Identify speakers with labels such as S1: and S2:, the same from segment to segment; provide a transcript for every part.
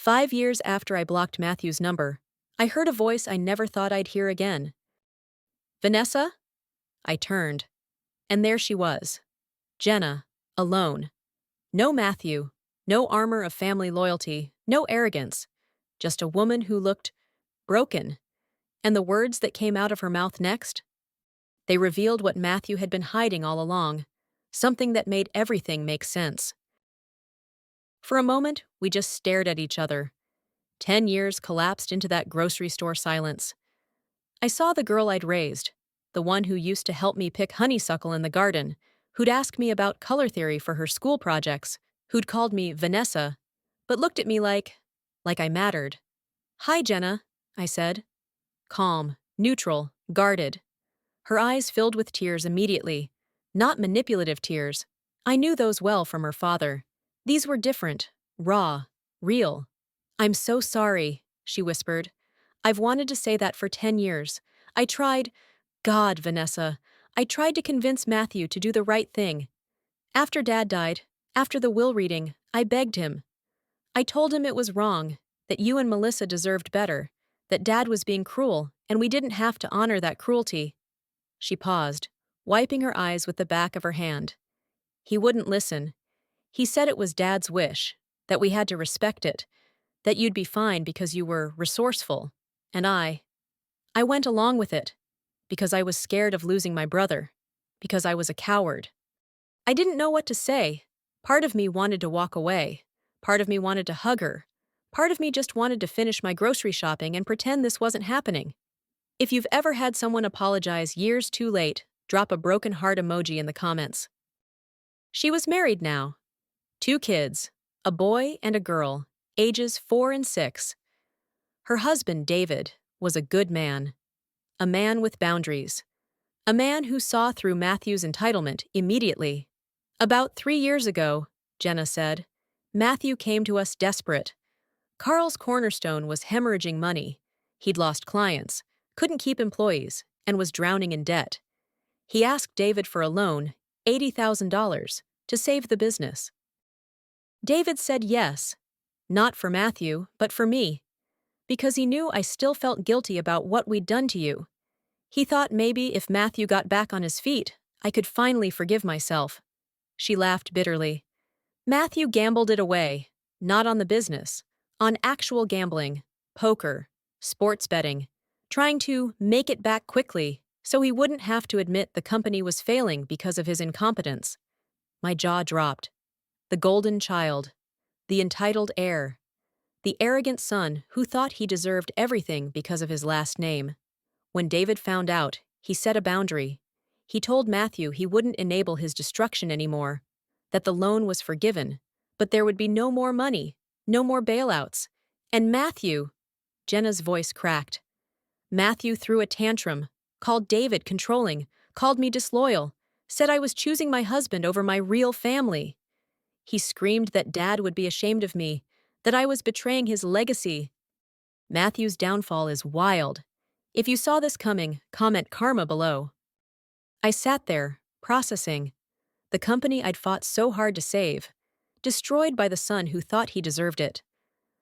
S1: 5 years after I blocked Matthew's number, I heard a voice I never thought I'd hear again. Vanessa? I turned, and there she was. Jenna, alone. No Matthew, no armor of family loyalty, no arrogance. Just a woman who looked broken. And the words that came out of her mouth next? They revealed what Matthew had been hiding all along, something that made everything make sense. For a moment, we just stared at each other. 10 years collapsed into that grocery store silence. I saw the girl I'd raised, the one who used to help me pick honeysuckle in the garden, who'd ask me about color theory for her school projects, who'd called me Vanessa, but looked at me like I mattered. "Hi, Jenna," I said. Calm, neutral, guarded. Her eyes filled with tears immediately. Not manipulative tears. I knew those well from her father. These were different, raw, real. "I'm so sorry," she whispered. "I've wanted to say that for 10 years. I tried, God, Vanessa, I tried to convince Matthew to do the right thing. After Dad died, after the will reading, I begged him. I told him it was wrong, that you and Melissa deserved better, that Dad was being cruel, and we didn't have to honor that cruelty." She paused, wiping her eyes with the back of her hand. "He wouldn't listen. He said it was Dad's wish, that we had to respect it, that you'd be fine because you were resourceful. And I went along with it, because I was scared of losing my brother, because I was a coward. I didn't know what to say. Part of me wanted to walk away. Part of me wanted to hug her. Part of me just wanted to finish my grocery shopping and pretend this wasn't happening. If you've ever had someone apologize years too late, drop a broken heart emoji in the comments. She was married now. 2 kids, a boy and a girl, ages 4 and 6. Her husband, David, was a good man. A man with boundaries. A man who saw through Matthew's entitlement immediately. "About 3 years ago," Jenna said, "Matthew came to us desperate. Carl's cornerstone was hemorrhaging money. He'd lost clients, couldn't keep employees, and was drowning in debt. He asked David for a loan, $80,000, to save the business. David said yes, not for Matthew, but for me, because he knew I still felt guilty about what we'd done to you. He thought maybe if Matthew got back on his feet, I could finally forgive myself." She laughed bitterly. "Matthew gambled it away, not on the business, on actual gambling, poker, sports betting, trying to make it back quickly so he wouldn't have to admit the company was failing because of his incompetence." My jaw dropped. The golden child, the entitled heir, the arrogant son who thought he deserved everything because of his last name. When David found out, he set a boundary. He told Matthew he wouldn't enable his destruction anymore, that the loan was forgiven, but there would be no more money, no more bailouts. And Matthew, Jenna's voice cracked. Matthew threw a tantrum, called David controlling, called me disloyal, said I was choosing my husband over my real family. He screamed that Dad would be ashamed of me, that I was betraying his legacy. Matthew's downfall is wild. If you saw this coming, comment karma below. I sat there, processing. The company I'd fought so hard to save, destroyed by the son who thought he deserved it.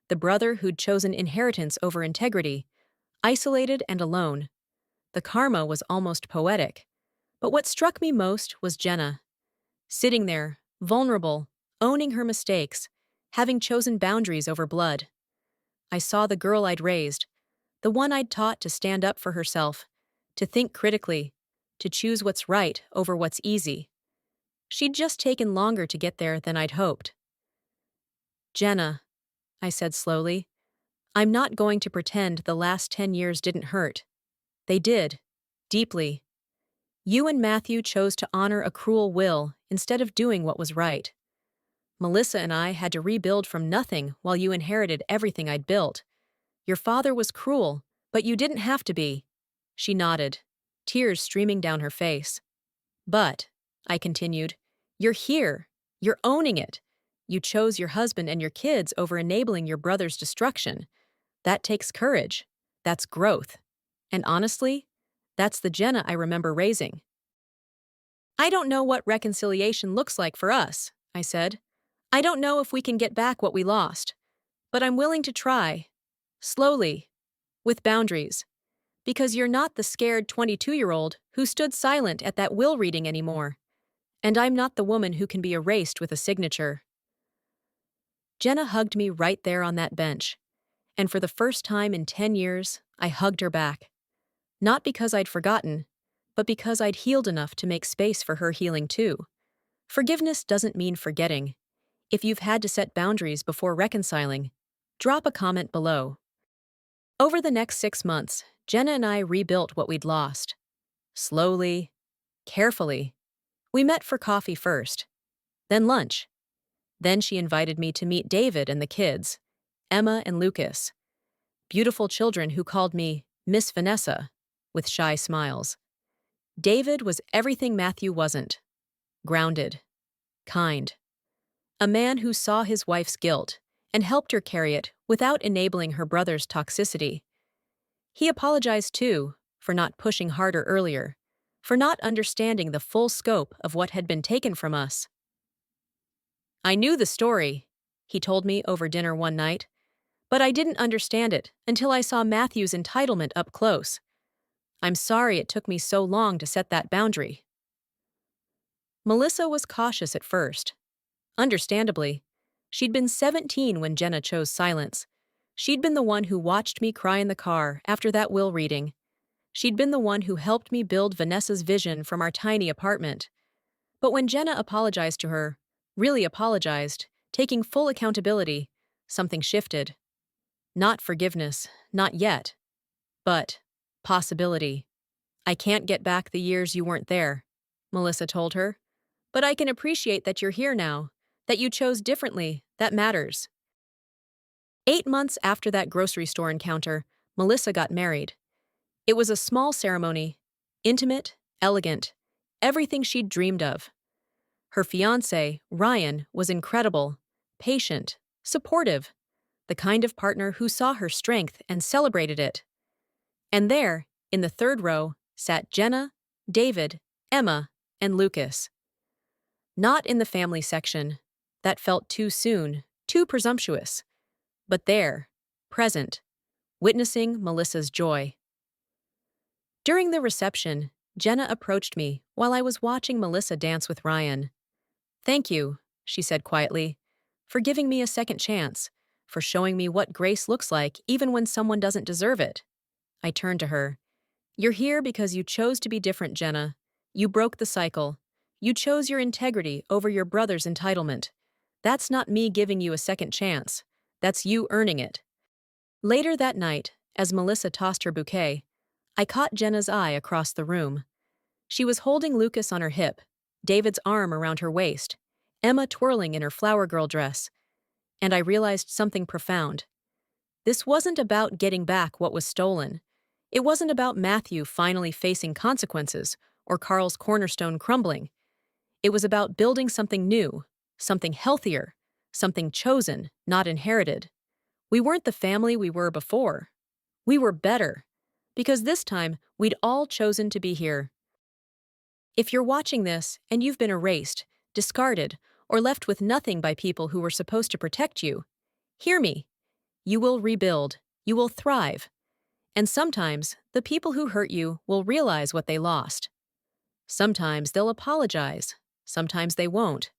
S1: The brother who'd chosen inheritance over integrity, isolated and alone. The karma was almost poetic. But what struck me most was Jenna. Sitting there, vulnerable, owning her mistakes, having chosen boundaries over blood. I saw the girl I'd raised, the one I'd taught to stand up for herself, to think critically, to choose what's right over what's easy. She'd just taken longer to get there than I'd hoped. "Jenna," I said slowly, "I'm not going to pretend the last 10 years didn't hurt. They did, deeply. You and Matthew chose to honor a cruel will instead of doing what was right. Melissa and I had to rebuild from nothing while you inherited everything I'd built. Your father was cruel, but you didn't have to be." She nodded, tears streaming down her face. "But," I continued, "you're here. You're owning it. You chose your husband and your kids over enabling your brother's destruction. That takes courage. That's growth. And honestly, that's the Jenna I remember raising." "I don't know what reconciliation looks like for us," I said. "I don't know if we can get back what we lost. But I'm willing to try. Slowly. With boundaries. Because you're not the scared 22-year-old who stood silent at that will reading anymore. And I'm not the woman who can be erased with a signature. Jenna hugged me right there on that bench. And for the first time in 10 years, I hugged her back. Not because I'd forgotten, but because I'd healed enough to make space for her healing too. Forgiveness doesn't mean forgetting. If you've had to set boundaries before reconciling, drop a comment below. Over the next 6 months, Jenna and I rebuilt what we'd lost. Slowly, carefully. We met for coffee first, then lunch. Then she invited me to meet David and the kids, Emma and Lucas. Beautiful children who called me Miss Vanessa, with shy smiles. David was everything Matthew wasn't. Grounded. Kind. A man who saw his wife's guilt and helped her carry it without enabling her brother's toxicity. He apologized too, for not pushing harder earlier, for not understanding the full scope of what had been taken from us. I knew the story, he told me over dinner one night, but I didn't understand it until I saw Matthew's entitlement up close. I'm sorry it took me so long to set that boundary. Melissa was cautious at first. Understandably. She'd been 17 when Jenna chose silence. She'd been the one who watched me cry in the car after that will reading. She'd been the one who helped me build Vanessa's vision from our tiny apartment. But when Jenna apologized to her, really apologized, taking full accountability, something shifted. Not forgiveness, not yet. But possibility. I can't get back the years you weren't there, Melissa told her. But I can appreciate that you're here now, that you chose differently, that matters. 8 months after that grocery store encounter, Melissa got married. It was a small ceremony, intimate, elegant, everything she'd dreamed of. Her fiancé, Ryan, was incredible, patient, supportive, the kind of partner who saw her strength and celebrated it. And there, in the third row, sat Jenna, David, Emma, and Lucas. Not in the family section. That felt too soon, too presumptuous. But there, present, witnessing Melissa's joy. During the reception, Jenna approached me while I was watching Melissa dance with Ryan. "Thank you," she said quietly, "for giving me a second chance, for showing me what grace looks like even when someone doesn't deserve it." I turned to her. "You're here because you chose to be different, Jenna. You broke the cycle. You chose your integrity over your brother's entitlement. That's not me giving you a second chance. That's you earning it." Later that night, as Melissa tossed her bouquet, I caught Jenna's eye across the room. She was holding Lucas on her hip, David's arm around her waist, Emma twirling in her flower girl dress. And I realized something profound. This wasn't about getting back what was stolen. It wasn't about Matthew finally facing consequences or Carl's cornerstone crumbling. It was about building something new, something healthier, something chosen, not inherited. We weren't the family we were before. We were better, because this time we'd all chosen to be here. If you're watching this and you've been erased, discarded, or left with nothing by people who were supposed to protect you, hear me. You will rebuild. You will thrive. And sometimes the people who hurt you will realize what they lost. Sometimes they'll apologize. Sometimes they won't.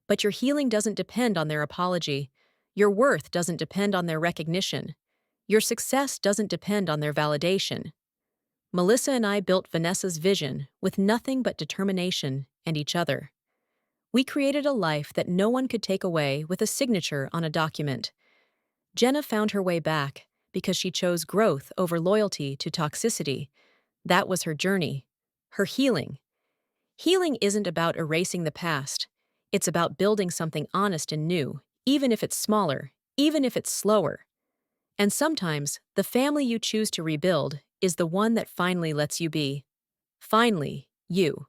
S1: But your healing doesn't depend on their apology. Your worth doesn't depend on their recognition. Your success doesn't depend on their validation. Melissa and I built Vanessa's vision with nothing but determination and each other. We created a life that no one could take away with a signature on a document. Jenna found her way back because she chose growth over loyalty to toxicity. That was her journey, her healing. Healing isn't about erasing the past. It's about building something honest and new, even if it's smaller, even if it's slower. And sometimes, the family you choose to rebuild is the one that finally lets you be. Finally, you.